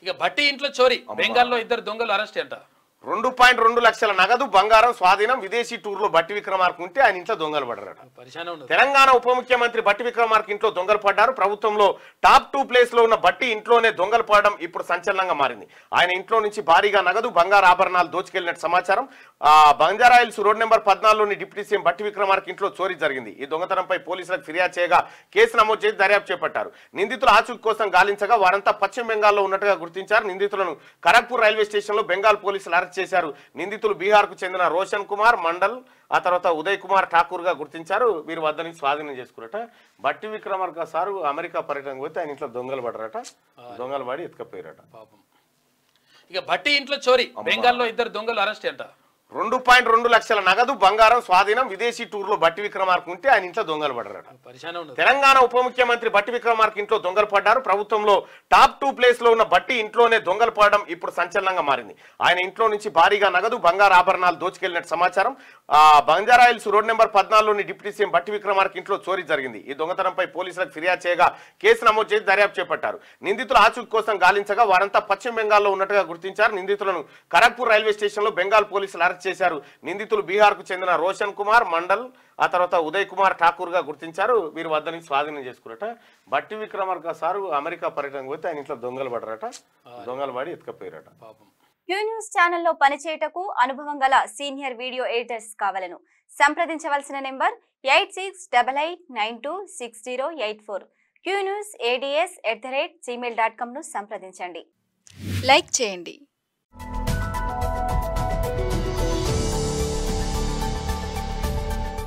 ఇక భట్టి ఇంట్లో చోరీ బెంగాల్లో ఇద్దరు దొంగలు అరెస్ట్ అంట 2.2 లక్షల నగదు బంగారం స్వాధీనం విదేశీ టూర్లో బట్టి విక్రమార్క ఉంటే ఆయన ఇంట్లో దొంగలు పడ్డారు. తెలంగాణ ఉప ముఖ్యమంత్రి బట్టి విక్రమార్క ఇంట్లో దొంగలు పడ్డారు. ప్రభుత్వంలో టాప్ 2 ప్లేస్ లో ఉన్న బట్టి ఇంట్లోనే దొంగలు పడడం ఇప్పుడు సంచలనంగా మారింది. ఆయన ఇంట్లో నుంచి భారీగా నగదు బంగారు ఆభరణాలు దోచుకెళ్లినట్టు సమాచారం. బంజారాయిల్స్ రోడ్ నెంబర్ 14లోని డిప్యూటీ సీఎం బట్టి విక్రమార్క ఇంట్లో చోరీ జరిగింది. ఈ దొంగతనంపై పోలీసులకు ఫిర్యాదు చేయగా కేసు నమోదు చేసి దర్యాప్తు చేపట్టారు. నిందితుల ఆచూకీ కోసం గాలించగా వారంతా పశ్చిమ బెంగాల్లో ఉన్నట్టుగా గుర్తించారు. నిందితులను ఖరగ్పూర్ రైల్వే స్టేషన్ లో బెంగాల్ పోలీసులు అరెస్ట్ చేశారు. నిందితులు బీహార్ కు చెందిన రోషన్ కుమార్ మండల్ ఆ తర్వాత ఉదయ్ కుమార్ ఠాకూర్ గా గుర్తించారు. వీరు వద్ద నుంచి స్వాధీనం చేసుకున్నట. బట్టి విక్రమార్క సారు అమెరికా పర్యటనకు పోతే ఆయన ఇంట్లో దొంగలు పడరట. దొంగలు పడి ఎత్తుకపోయారట. ఇక భట్టి ఇంట్లో చోరీ బెంగాల్లో ఇద్దరు దొంగలు అరెస్ట్ అంట 2.2 లక్షల నగదు బంగారం స్వాధీనం విదేశీ టూర్లో బట్టి విక్రమార్క ఉంటే ఆయన ఇంట్లో దొంగలు పడ్డారు. తెలంగాణ ఉప ముఖ్యమంత్రి బట్టి విక్రమార్క ఇంట్లో దొంగలు పడ్డారు. ప్రభుత్వంలో టాప్ 2 ప్లేస్ లో ఉన్న బట్టి ఇంట్లోనే దొంగలు పడడం ఇప్పుడు సంచలనంగా మారింది. ఆయన ఇంట్లో నుంచి భారీగా నగదు బంగారు ఆభరణాలు దోచుకెళ్లినట్టు సమాచారం. బంజారాయిల్స్ రోడ్ నెంబర్ 14లోని డిప్యూటీ సీఎం బట్టి విక్రమార్క ఇంట్లో చోరీ జరిగింది. ఈ దొంగతనంపై పోలీసులకు ఫిర్యాదు చేయగా కేసు నమోదు చేసి దర్యాప్తు చేపట్టారు. నిందితుల ఆచూకీ కోసం గాలించగా వారంతా పశ్చిమ బెంగాల్లో ఉన్నట్టుగా గుర్తించారు. నిందితులను ఖరగ్పూర్ రైల్వే స్టేషన్ లో బెంగాల్ పోలీసులు అరెస్ట్ చేశారు. నిందితులు బీహార్ కు చెందిన రోషన్ కుమార్ మండల్ ఆ తర్వాత ఉదయ్ కుమార్ ఠాకూర్ గా గుర్తించారు. వీరు వద్ద నుంచి స్వాధీనం చేసుకున్నట. బట్టి విక్రమార్క సారు అమెరికా పర్యటనకు పోతే ఆయన ఇంట్లో దొంగలు పడరట. దొంగలు పడి ఎత్తుకపోయారట. క్యూ న్యూస్ ఛానల్లో పనిచేయటకు అనుభవం గల సీనియర్ వీడియో ఎడిటర్స్ కావాలను సంప్రదించవలసిన నెంబర్ 8688926084. qnewsads@gmail.com ను సంప్రదించండి. లైక్ చేయండి.